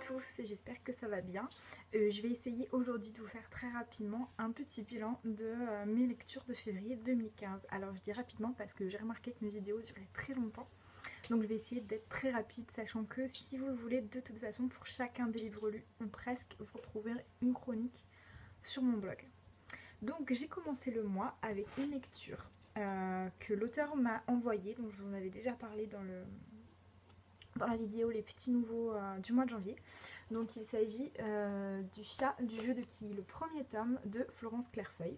tous, j'espère que ça va bien. Je vais essayer aujourd'hui de vous faire très rapidement un petit bilan de mes lectures de février 2015. Alors je dis rapidement parce que j'ai remarqué que mes vidéos duraient très longtemps. Donc je vais essayer d'être très rapide, sachant que si vous le voulez, de toute façon, pour chacun des livres lus, ou presque, vous retrouverez une chronique sur mon blog. Donc j'ai commencé le mois avec une lecture que l'auteur m'a envoyée, dont je vous en avais déjà parlé dans la vidéo Les petits nouveaux du mois de janvier. Donc il s'agit du Chat du jeu de qui, le premier tome de Florence Clairefeuille.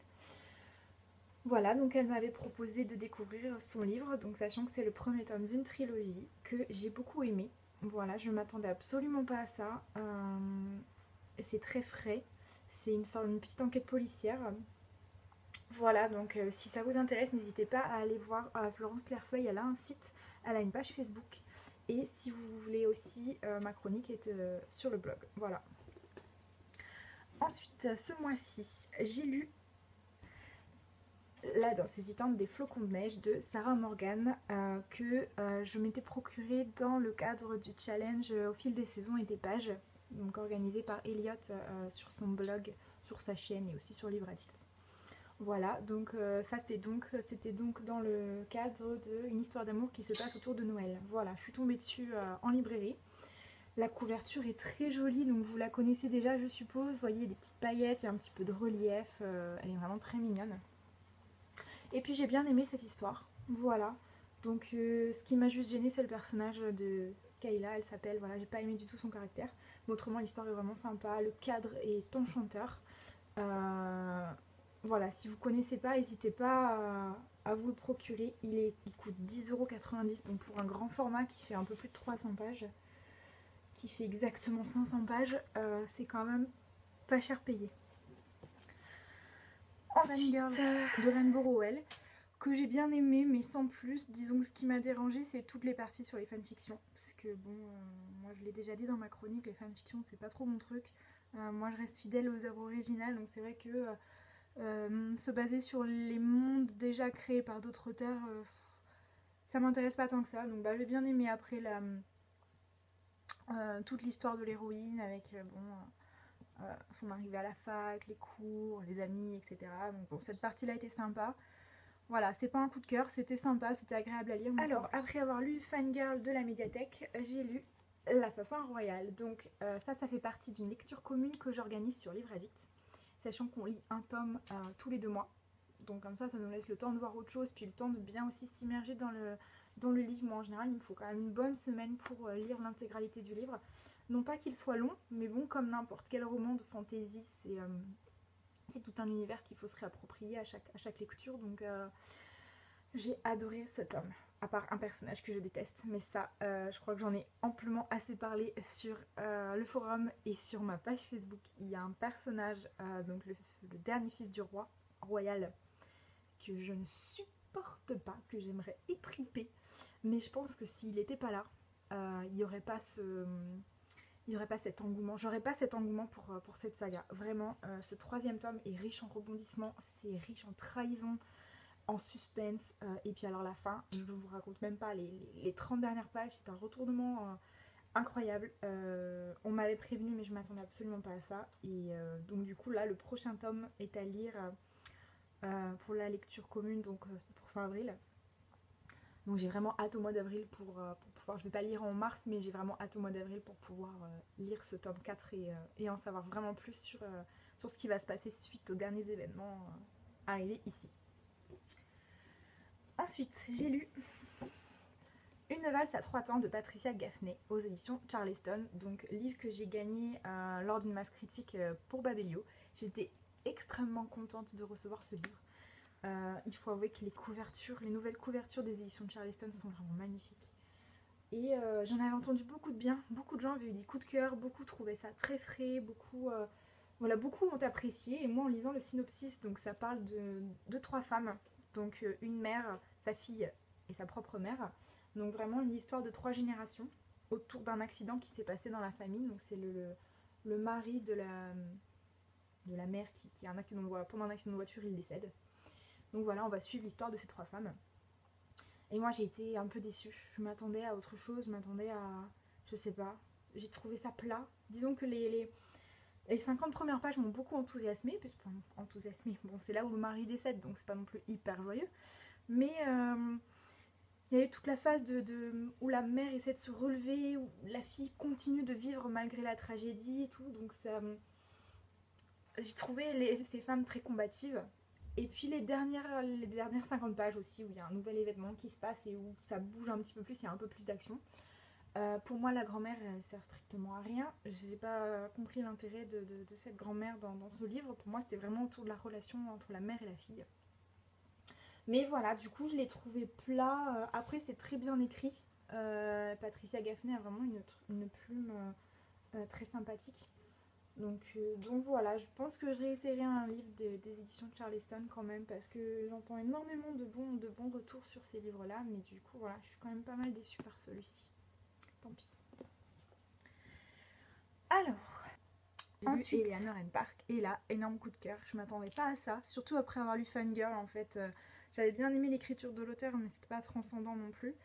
Voilà, donc elle m'avait proposé de découvrir son livre, donc sachant que c'est le premier tome d'une trilogie que j'ai beaucoup aimé. Voilà, je m'attendais absolument pas à ça. C'est très frais, c'est une petite enquête policière. Voilà, donc si ça vous intéresse, n'hésitez pas à aller voir Florence Clairefeuille, elle a un site, elle a une page Facebook. Et si vous voulez aussi, ma chronique est sur le blog. Voilà. Ensuite, ce mois-ci, j'ai lu La danse hésitante des flocons de neige de Sarah Morgan que je m'étais procuré dans le cadre du challenge au fil des saisons et des pages, donc organisé par Elliot sur son blog, sur sa chaîne et aussi sur Livre Addict. Voilà, donc ça c'était donc dans le cadre d'une histoire d'amour qui se passe autour de Noël. Voilà, je suis tombée dessus en librairie. La couverture est très jolie, donc vous la connaissez déjà je suppose. Vous voyez des petites paillettes, il y a un petit peu de relief, elle est vraiment très mignonne. Et puis j'ai bien aimé cette histoire, voilà. Donc ce qui m'a juste gêné c'est le personnage de Kayla, elle s'appelle, voilà, j'ai pas aimé du tout son caractère. Mais autrement l'histoire est vraiment sympa, le cadre est enchanteur. Voilà, si vous connaissez pas, n'hésitez pas à vous le procurer. Il coûte 10,90 €, donc pour un grand format qui fait un peu plus de 300 pages, qui fait exactement 500 pages, c'est quand même pas cher payé. Ensuite, de Rainbow Rowell, que j'ai bien aimé, mais sans plus. Disons que ce qui m'a dérangé, c'est toutes les parties sur les fanfictions. Parce que bon, moi je l'ai déjà dit dans ma chronique, les fanfictions c'est pas trop mon truc. Moi je reste fidèle aux œuvres originales, donc c'est vrai que se baser sur les mondes déjà créés par d'autres auteurs, ça m'intéresse pas tant que ça. Donc j'ai bien aimé après toute l'histoire de l'héroïne avec son arrivée à la fac, les cours, les amis, etc. Donc bon, cette partie-là était sympa. Voilà, c'est pas un coup de cœur, c'était sympa, c'était agréable à lire. Alors, après avoir lu Fangirl de la médiathèque, j'ai lu L'Assassin Royal. Donc ça fait partie d'une lecture commune que j'organise sur Livre Addict, sachant qu'on lit un tome tous les 2 mois. Donc comme ça nous laisse le temps de voir autre chose, puis le temps de bien aussi s'immerger dans le livre. Moi en général, il me faut quand même une bonne semaine pour lire l'intégralité du livre. Non pas qu'il soit long, mais bon, comme n'importe quel roman de fantasy, c'est tout un univers qu'il faut se réapproprier à chaque lecture. Donc j'ai adoré ce tome, à part un personnage que je déteste, mais ça je crois que j'en ai amplement assez parlé sur le forum et sur ma page Facebook. Il y a un personnage, donc le dernier fils du roi royal, que je ne supporte pas, que j'aimerais étriper, mais je pense que s'il n'était pas là, il n'y aurait pas cet engouement, j'aurais pas cet engouement pour cette saga. Vraiment, ce 3e tome est riche en rebondissements, c'est riche en trahison, en suspense, et puis alors la fin, je vous raconte même pas, les 30 dernières pages, c'est un retournement incroyable. On m'avait prévenu, mais je m'attendais absolument pas à ça, et donc du coup là, le prochain tome est à lire pour la lecture commune, donc pour fin avril. Donc j'ai vraiment hâte au mois d'avril pour pouvoir, je vais pas lire en mars, mais j'ai vraiment hâte au mois d'avril pour pouvoir lire ce tome 4 et en savoir vraiment plus sur ce qui va se passer suite aux derniers événements arrivés ici. Ensuite, j'ai lu Une valse à 3 temps de Patricia Gaffney aux éditions Charleston, donc livre que j'ai gagné lors d'une masse critique pour Babelio. J'étais extrêmement contente de recevoir ce livre. Il faut avouer que les nouvelles couvertures des éditions de Charleston sont vraiment magnifiques. Et j'en avais entendu beaucoup de bien, beaucoup de gens avaient eu des coups de cœur, beaucoup trouvaient ça très frais, beaucoup ont apprécié. Et moi en lisant le synopsis, donc ça parle de 3 femmes, donc une mère, sa fille et sa propre mère. Donc vraiment une histoire de 3 générations autour d'un accident qui s'est passé dans la famille. Donc c'est le mari de la mère qui a un accident de voiture, pendant un accident de voiture il décède. Donc voilà, on va suivre l'histoire de ces 3 femmes. Et moi j'ai été un peu déçue, je m'attendais à autre chose, je m'attendais à, je sais pas, j'ai trouvé ça plat. Disons que les 50 premières pages m'ont beaucoup enthousiasmée, bon c'est là où le mari décède, donc c'est pas non plus hyper joyeux, mais il y a eu toute la phase où la mère essaie de se relever, où la fille continue de vivre malgré la tragédie et tout, donc ça, j'ai trouvé ces femmes très combatives. Et puis les dernières 50 pages aussi, où il y a un nouvel événement qui se passe et où ça bouge un petit peu plus, il y a un peu plus d'action. Pour moi, la grand-mère, elle sert strictement à rien. J'ai pas compris l'intérêt de cette grand-mère dans ce livre. Pour moi, c'était vraiment autour de la relation entre la mère et la fille. Mais voilà, du coup, je l'ai trouvé plat. Après, c'est très bien écrit. Patricia Gaffney a vraiment une plume très sympathique. Donc voilà, je pense que je réessayerai un livre des éditions de Charleston quand même, parce que j'entends énormément de bons retours sur ces livres-là. Mais du coup, voilà, je suis quand même pas mal déçue par celui-ci. Tant pis. Alors, ensuite, Eleanor and Park. Et là, énorme coup de cœur. Je m'attendais pas à ça, surtout après avoir lu Fangirl en fait. J'avais bien aimé l'écriture de l'auteur, mais c'était pas transcendant non plus.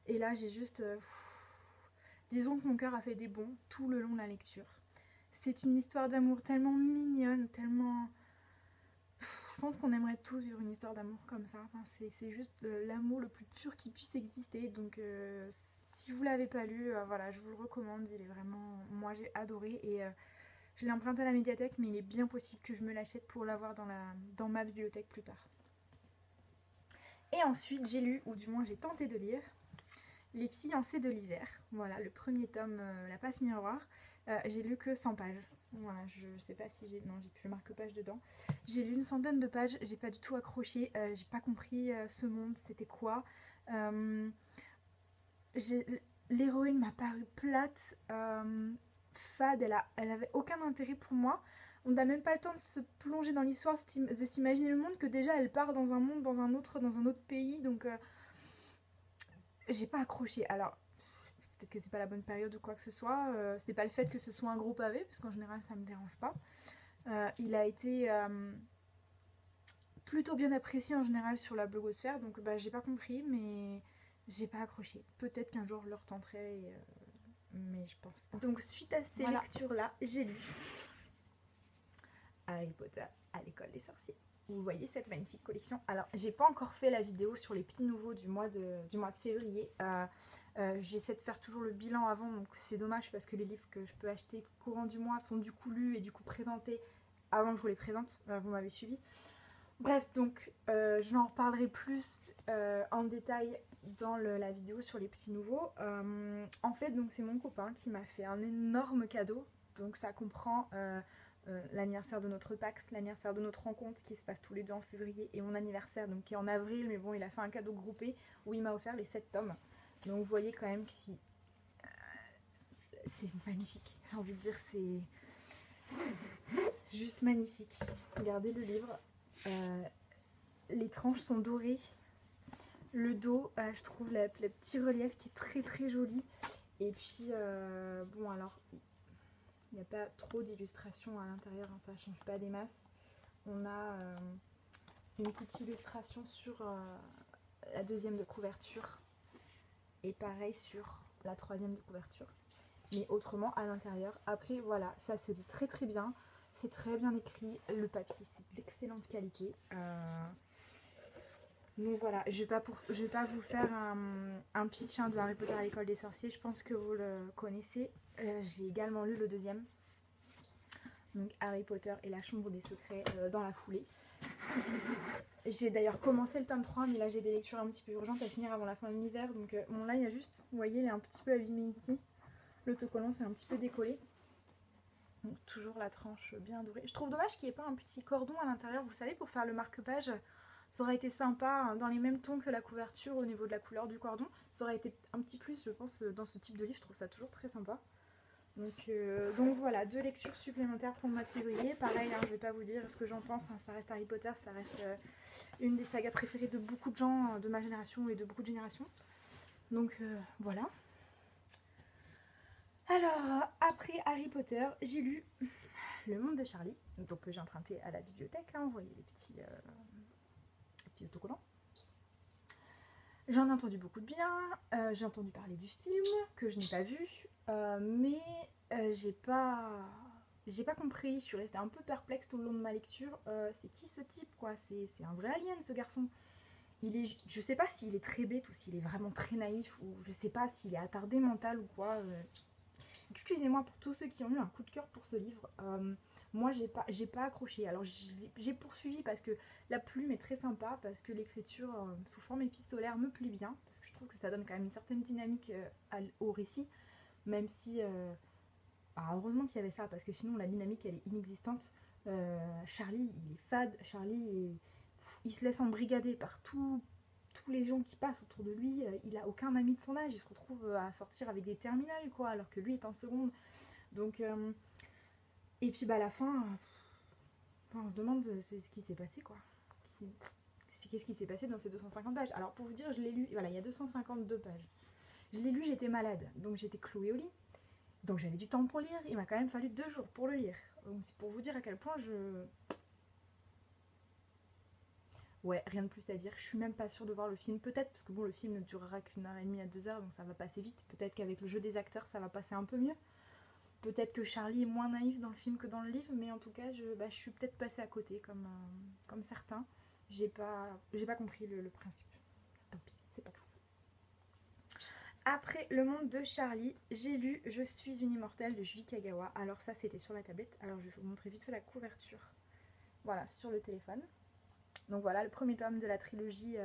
Et là, j'ai juste... disons que mon cœur a fait des bonds tout le long de la lecture. C'est une histoire d'amour tellement mignonne, tellement... Je pense qu'on aimerait tous vivre une histoire d'amour comme ça. Enfin, c'est juste l'amour le plus pur qui puisse exister. Donc si vous l'avez pas lu, voilà, je vous le recommande. Il est vraiment... Moi j'ai adoré et je l'ai emprunté à la médiathèque, mais il est bien possible que je me l'achète pour l'avoir dans ma bibliothèque plus tard. Et ensuite j'ai lu, ou du moins j'ai tenté de lire, Les fiancés de l'hiver. Voilà, le premier tome, La passe miroir. J'ai lu que 100 pages. Voilà, je sais pas si j'ai... Non, j'ai plus marque page dedans. J'ai lu une centaine de pages, j'ai pas du tout accroché, j'ai pas compris ce monde, c'était quoi. L'héroïne m'a paru plate, fade, elle avait aucun intérêt pour moi. On n'a même pas le temps de se plonger dans l'histoire, de s'imaginer le monde, que déjà elle part dans un monde, dans un autre pays, donc j'ai pas accroché. Alors, peut-être que c'est pas la bonne période ou quoi que ce soit, c'est pas le fait que ce soit un gros pavé, parce qu'en général ça me dérange pas. Il a été plutôt bien apprécié en général sur la blogosphère, donc j'ai pas compris, mais j'ai pas accroché. Peut-être qu'un jour je le retenterai, mais je pense pas. Donc suite à ces lectures-là, j'ai lu Harry Potter à l'école des sorciers. Vous voyez cette magnifique collection. Alors, j'ai pas encore fait la vidéo sur les petits nouveaux du mois de février. J'essaie de faire toujours le bilan avant, donc c'est dommage parce que les livres que je peux acheter courant du mois sont du coup lus et du coup présentés avant que je vous les présente. Vous m'avez suivi. Bref, donc je n'en reparlerai plus en détail dans la vidéo sur les petits nouveaux. En fait, donc c'est mon copain qui m'a fait un énorme cadeau. Donc ça comprend l'anniversaire de notre Pax, l'anniversaire de notre rencontre qui se passe tous les 2 en février, et mon anniversaire donc qui est en avril, mais bon, il a fait un cadeau groupé où il m'a offert les 7 tomes. Donc vous voyez quand même que c'est magnifique. J'ai envie de dire, c'est juste magnifique. Regardez le livre. Les tranches sont dorées. Le dos, je trouve le petit relief qui est très très joli. Et puis, bon alors, il n'y a pas trop d'illustrations à l'intérieur, hein, ça ne change pas des masses. On a une petite illustration sur la 2e de couverture. Et pareil sur la 3e de couverture. Mais autrement, à l'intérieur, après voilà, ça se lit très très bien. C'est très bien écrit, le papier c'est de l'excellente qualité. Donc voilà, je vais pas vous faire un pitch de Harry Potter à l'école des sorciers, je pense que vous le connaissez. J'ai également lu le 2e, donc Harry Potter et la chambre des secrets, dans la foulée. J'ai d'ailleurs commencé le tome 3, mais là j'ai des lectures un petit peu urgentes à finir avant la fin de l'hiver. Donc bon, là il y a juste, vous voyez, il est un petit peu abîmé ici. L'autocollant s'est un petit peu décollé. Donc toujours la tranche bien dorée. Je trouve dommage qu'il n'y ait pas un petit cordon à l'intérieur, vous savez, pour faire le marque-page. Ça aurait été sympa, dans les mêmes tons que la couverture au niveau de la couleur du cordon. Ça aurait été un petit plus, je pense, dans ce type de livre. Je trouve ça toujours très sympa. Donc voilà, 2 lectures supplémentaires pour le mois de février. Pareil, hein, je ne vais pas vous dire ce que j'en pense. Hein, ça reste Harry Potter, ça reste une des sagas préférées de beaucoup de gens de ma génération et de beaucoup de générations. Donc voilà. Alors, après Harry Potter, j'ai lu Le Monde de Charlie, donc que j'ai emprunté à la bibliothèque. Hein, vous voyez les petits autocollants. J'en ai entendu beaucoup de bien, j'ai entendu parler du film, que je n'ai pas vu, mais j'ai pas compris, je suis restée un peu perplexe tout le long de ma lecture. C'est qui ce type, quoi? C'est un vrai alien, ce garçon. Je sais pas s'il est très bête ou s'il est vraiment très naïf, ou je sais pas s'il est attardé mental ou quoi. Excusez-moi pour tous ceux qui ont eu un coup de cœur pour ce livre. Moi, j'ai pas accroché. Alors, j'ai poursuivi parce que la plume est très sympa, parce que l'écriture sous forme épistolaire me plaît bien, parce que je trouve que ça donne quand même une certaine dynamique au récit, même si. Heureusement qu'il y avait ça, parce que sinon, la dynamique, elle est inexistante. Charlie, il est fade. Il se laisse embrigader par tous les gens qui passent autour de lui. Il a aucun ami de son âge. Il se retrouve à sortir avec des terminales, quoi, alors que lui est en seconde. Donc, et puis à la fin, on se demande ce qui s'est passé, quoi. Qu'est-ce qui s'est passé dans ces 250 pages? Alors pour vous dire, je l'ai lu, voilà, il y a 252 pages. Je l'ai lu, j'étais malade, donc j'étais clouée au lit. Donc j'avais du temps pour lire, il m'a quand même fallu 2 jours pour le lire. Donc c'est pour vous dire à quel point je... Ouais, rien de plus à dire. Je suis même pas sûre de voir le film. Peut-être, parce que bon, le film ne durera qu'1 heure et demie à 2 heures, donc ça va passer vite. Peut-être qu'avec le jeu des acteurs, ça va passer un peu mieux. Peut-être que Charlie est moins naïf dans le film que dans le livre, mais en tout cas, je suis peut-être passée à côté, comme certains. J'ai pas compris le principe. Tant pis, c'est pas grave. Après Le Monde de Charlie, j'ai lu Je suis une immortelle de Julie Kagawa. Alors ça, c'était sur la tablette. Alors je vais vous montrer vite fait la couverture. Voilà, sur le téléphone. Donc voilà, le premier tome de la trilogie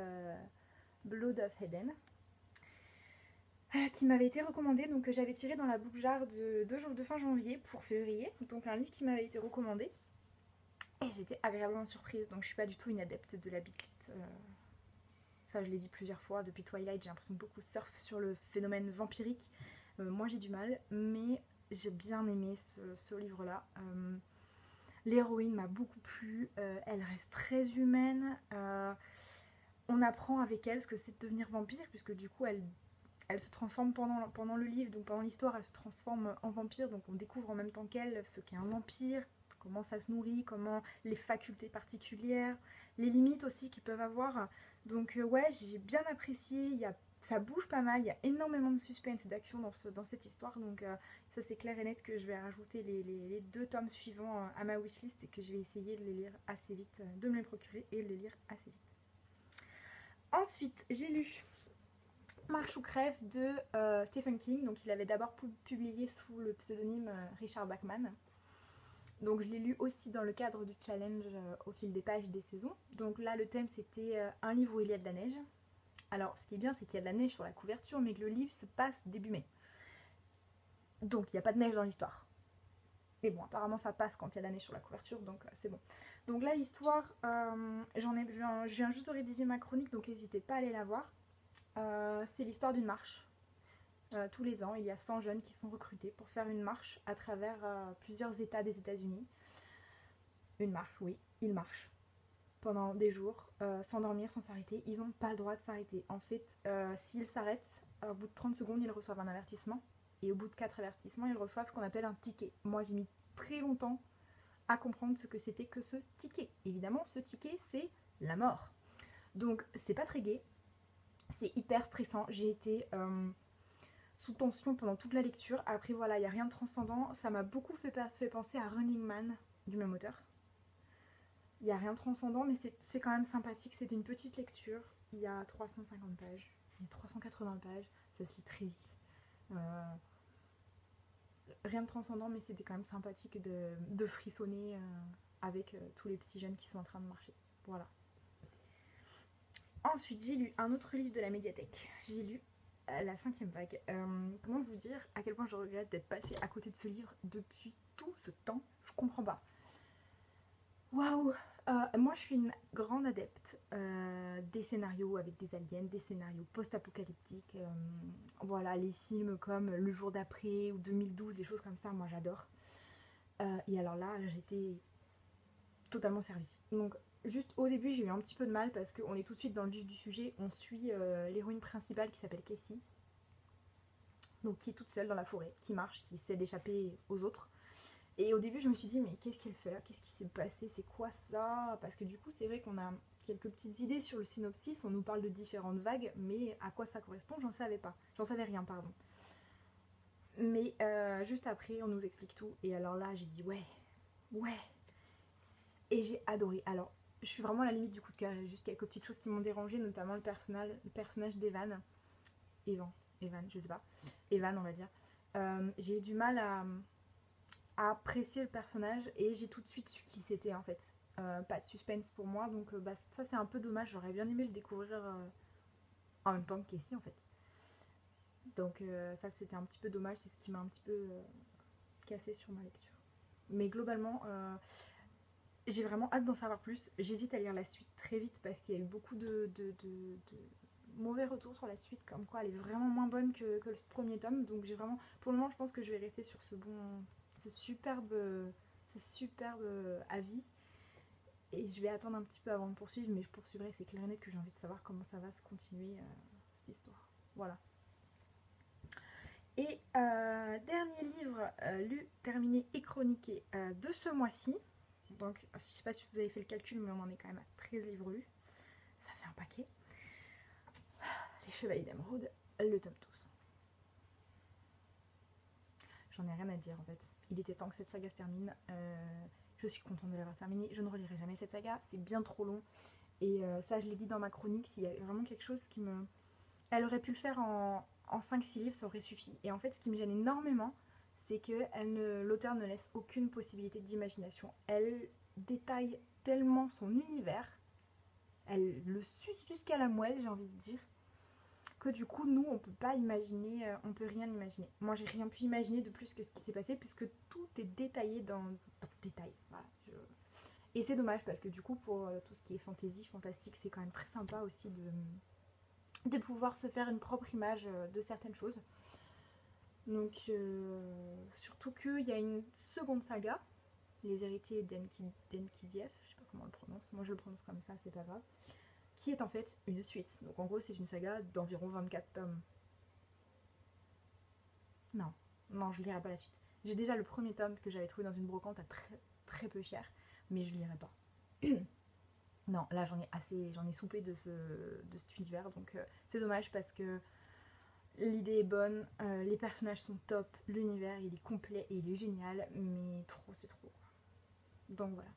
Blood of Eden, qui m'avait été recommandé, donc que j'avais tiré dans la boucle-jar de fin janvier pour février. Donc un livre qui m'avait été recommandé. Et j'étais agréablement surprise. Donc je suis pas du tout une adepte de la bitlit. Ça, je l'ai dit plusieurs fois depuis Twilight, j'ai l'impression que beaucoup surfent sur le phénomène vampirique. Moi, j'ai du mal, mais j'ai bien aimé ce livre-là. L'héroïne m'a beaucoup plu, elle reste très humaine. On apprend avec elle ce que c'est de devenir vampire, puisque du coup, elle se transforme pendant le livre, donc pendant l'histoire, elle se transforme en vampire, donc on découvre en même temps qu'elle ce qu'est un vampire, comment ça se nourrit, comment les facultés particulières, les limites aussi qu'ils peuvent avoir. Donc ouais, j'ai bien apprécié, ça bouge pas mal, il y a énormément de suspense et d'action dans cette histoire, donc ça c'est clair et net que je vais rajouter les 2 tomes suivants à ma wishlist et que je vais essayer de les lire assez vite, de me les procurer et de les lire assez vite. Ensuite, j'ai lu Marche ou crève de Stephen King, donc il avait d'abord publié sous le pseudonyme Richard Bachman. Donc je l'ai lu aussi dans le cadre du challenge au fil des pages des saisons. Donc là le thème c'était un livre où il y a de la neige. Alors ce qui est bien c'est qu'il y a de la neige sur la couverture mais que le livre se passe début mai. Donc il n'y a pas de neige dans l'histoire. Mais bon apparemment ça passe quand il y a de la neige sur la couverture donc c'est bon. Donc là l'histoire, je viens juste de rédiger ma chronique donc n'hésitez pas à aller la voir. C'est l'histoire d'une marche. Tous les ans, il y a 100 jeunes qui sont recrutés pour faire une marche à travers plusieurs États des États-Unis. Une marche, oui, ils marchent pendant des jours, sans dormir, sans s'arrêter. Ils n'ont pas le droit de s'arrêter. En fait, s'ils s'arrêtent, au bout de 30 secondes, ils reçoivent un avertissement. Et au bout de 4 avertissements, ils reçoivent ce qu'on appelle un ticket. Moi, j'ai mis très longtemps à comprendre ce que c'était que ce ticket. Évidemment, ce ticket, c'est la mort. Donc, c'est pas très gai. C'est hyper stressant. J'ai été sous tension pendant toute la lecture. Après, voilà, il n'y a rien de transcendant. Ça m'a beaucoup fait penser à Running Man, du même auteur. Il n'y a rien de transcendant, mais c'est quand même sympathique. C'était une petite lecture. Il y a 350 pages. Il y a 380 pages. Ça se lit très vite. Rien de transcendant, mais c'était quand même sympathique de frissonner avec tous les petits jeunes qui sont en train de marcher. Voilà. Ensuite, j'ai lu un autre livre de la médiathèque. J'ai lu La 5e vague. Comment vous dire à quel point je regrette d'être passée à côté de ce livre depuis tout ce temps. Je comprends pas. Waouh. Moi je suis une grande adepte des scénarios avec des aliens, des scénarios post-apocalyptiques. Voilà, les films comme Le jour d'après ou 2012, des choses comme ça, moi j'adore. Et alors là, j'étais totalement servie. Donc juste au début j'ai eu un petit peu de mal parce qu'on est tout de suite dans le vif du sujet. On suit l'héroïne principale qui s'appelle Casey, donc qui est toute seule dans la forêt, qui marche, qui essaie d'échapper aux autres. Et au début je me suis dit mais qu'est-ce qu'elle fait là, qu'est-ce qui s'est passé, c'est quoi ça? Parce que du coup c'est vrai qu'on a quelques petites idées sur le synopsis. On nous parle de différentes vagues, mais à quoi ça correspond, j'en savais pas. J'en savais rien, pardon. Mais juste après, on nous explique tout. Et alors là, j'ai dit ouais. Et j'ai adoré. Alors, je suis vraiment à la limite du coup de cœur. Il y a juste quelques petites choses qui m'ont dérangé, notamment le personnage d'Evan. Evan, je sais pas. Evan, on va dire. J'ai eu du mal à apprécier le personnage et j'ai tout de suite su qui c'était en fait. Pas de suspense pour moi, donc bah, ça c'est un peu dommage. J'aurais bien aimé le découvrir en même temps que Cassie en fait. Donc ça c'était un petit peu dommage, c'est ce qui m'a un petit peu cassé sur ma lecture. Mais globalement, j'ai vraiment hâte d'en savoir plus. J'hésite à lire la suite très vite parce qu'il y a eu beaucoup de mauvais retours sur la suite, comme quoi elle est vraiment moins bonne que le premier tome. Donc j'ai vraiment, pour le moment je pense que je vais rester sur ce superbe avis. Et je vais attendre un petit peu avant de poursuivre, mais je poursuivrai, c'est clair et net que j'ai envie de savoir comment ça va se continuer cette histoire. Voilà. Et dernier livre lu, terminé et chroniqué de ce mois-ci. Donc je sais pas si vous avez fait le calcul, mais on en est quand même à 13 livres lus. Ça fait un paquet. Les Chevaliers d'Émeraude, le tome 12. J'en ai rien à dire en fait. Il était temps que cette saga se termine. Je suis contente de l'avoir terminée. Je ne relirai jamais cette saga, c'est bien trop long. Et ça, je l'ai dit dans ma chronique, s'il y a vraiment quelque chose qui me... Elle aurait pu le faire en 5-6 livres, ça aurait suffi. Et en fait, ce qui me gêne énormément, c'est que l'auteur ne laisse aucune possibilité d'imagination. Elle détaille tellement son univers, elle le suce jusqu'à la moelle, j'ai envie de dire, que du coup, nous, on peut pas imaginer, on peut rien imaginer. Moi, j'ai rien pu imaginer de plus que ce qui s'est passé, puisque tout est détaillé dans le détail. Voilà, et c'est dommage, parce que du coup, pour tout ce qui est fantasy, fantastique, c'est quand même très sympa aussi de pouvoir se faire une propre image de certaines choses. Donc, surtout qu'il y a une seconde saga, Les héritiers d'Enkidiev, je sais pas comment on le prononce, moi je le prononce comme ça, c'est pas grave, qui est en fait une suite. Donc en gros, c'est une saga d'environ 24 tomes. Non, je lirai pas la suite. J'ai déjà le premier tome que j'avais trouvé dans une brocante à très, très peu cher, mais je lirai pas. Non, là j'en ai soupé de cet univers, donc c'est dommage parce que l'idée est bonne, les personnages sont top, l'univers il est complet et il est génial, mais trop c'est trop. Donc voilà.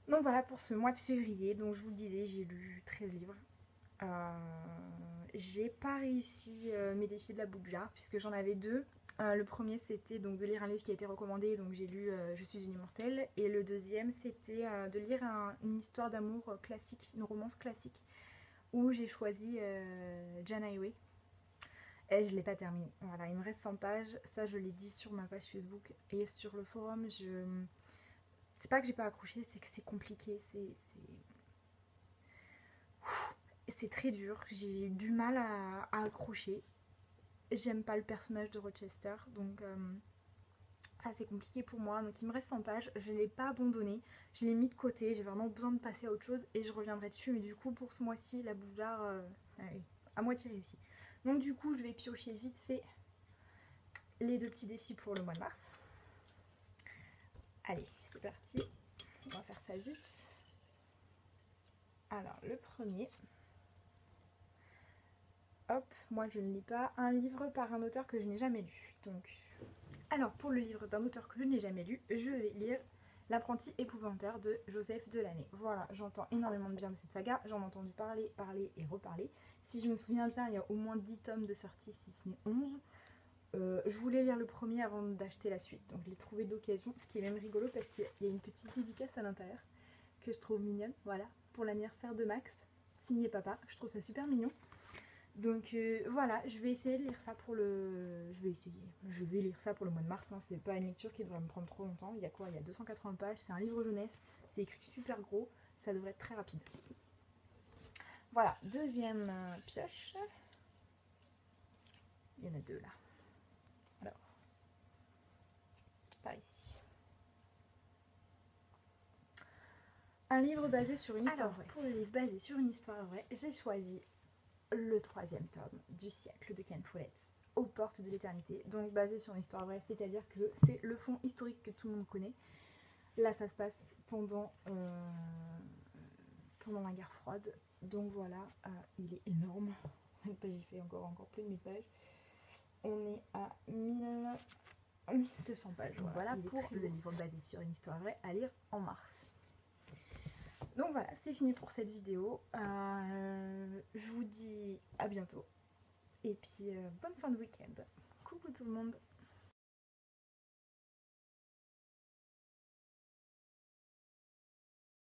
Donc voilà pour ce mois de février, donc je vous le disais, j'ai lu 13 livres. J'ai pas réussi mes défis de la boule jar puisque j'en avais deux. Le premier c'était donc de lire un livre qui a été recommandé, donc j'ai lu Je suis une immortelle, et le deuxième c'était de lire une histoire d'amour classique, une romance classique, où j'ai choisi Jane Highway. Et je l'ai pas terminé. Voilà, il me reste 100 pages, ça je l'ai dit sur ma page Facebook et sur le forum. C'est pas que j'ai pas accroché, c'est que c'est compliqué, c'est très dur, j'ai eu du mal à accrocher. J'aime pas le personnage de Rochester, donc ça c'est compliqué pour moi. Donc il me reste 100 pages, je l'ai pas abandonné, je l'ai mis de côté, j'ai vraiment besoin de passer à autre chose et je reviendrai dessus. Mais du coup pour ce mois-ci, la boule d'art à moitié réussi. Donc du coup je vais piocher vite fait les deux petits défis pour le mois de mars. Allez, c'est parti, on va faire ça vite. Alors le premier... Hop, moi je ne lis pas un livre par un auteur que je n'ai jamais lu. Donc, alors pour le livre d'un auteur que je n'ai jamais lu, je vais lire L'apprenti épouvanteur de Joseph Delaney. Voilà, j'entends énormément de bien de cette saga, j'en ai entendu parler et reparler. Si je me souviens bien, il y a au moins 10 tomes de sortie, si ce n'est 11. Je voulais lire le premier avant d'acheter la suite, donc je l'ai trouvé d'occasion, ce qui est même rigolo parce qu'il y a une petite dédicace à l'intérieur que je trouve mignonne, voilà, pour l'anniversaire de Max, signé papa, je trouve ça super mignon. Donc voilà, je vais essayer de lire ça pour le... Je vais lire ça pour le mois de mars, hein. C'est pas une lecture qui devrait me prendre trop longtemps. Il y a quoi? Il y a 280 pages, c'est un livre jeunesse, c'est écrit super gros, ça devrait être très rapide. Voilà, deuxième pioche. Il y en a deux là. Alors, par ici. Un livre basé sur une histoire vraie. Pour le livre basé sur une histoire vraie, j'ai choisi le troisième tome du siècle de Ken Follett, Aux portes de l'éternité, donc basé sur une histoire vraie, c'est-à-dire que c'est le fond historique que tout le monde connaît. Là ça se passe pendant pendant la guerre froide. Donc voilà, il est énorme. J'ai fait encore plus de 1000 pages. On est à 1200 pages. Voilà pour le livre basé sur une histoire vraie à lire en mars. Donc voilà, c'est fini pour cette vidéo. Je vous dis à bientôt. Et puis bonne fin de week-end. Coucou tout le monde.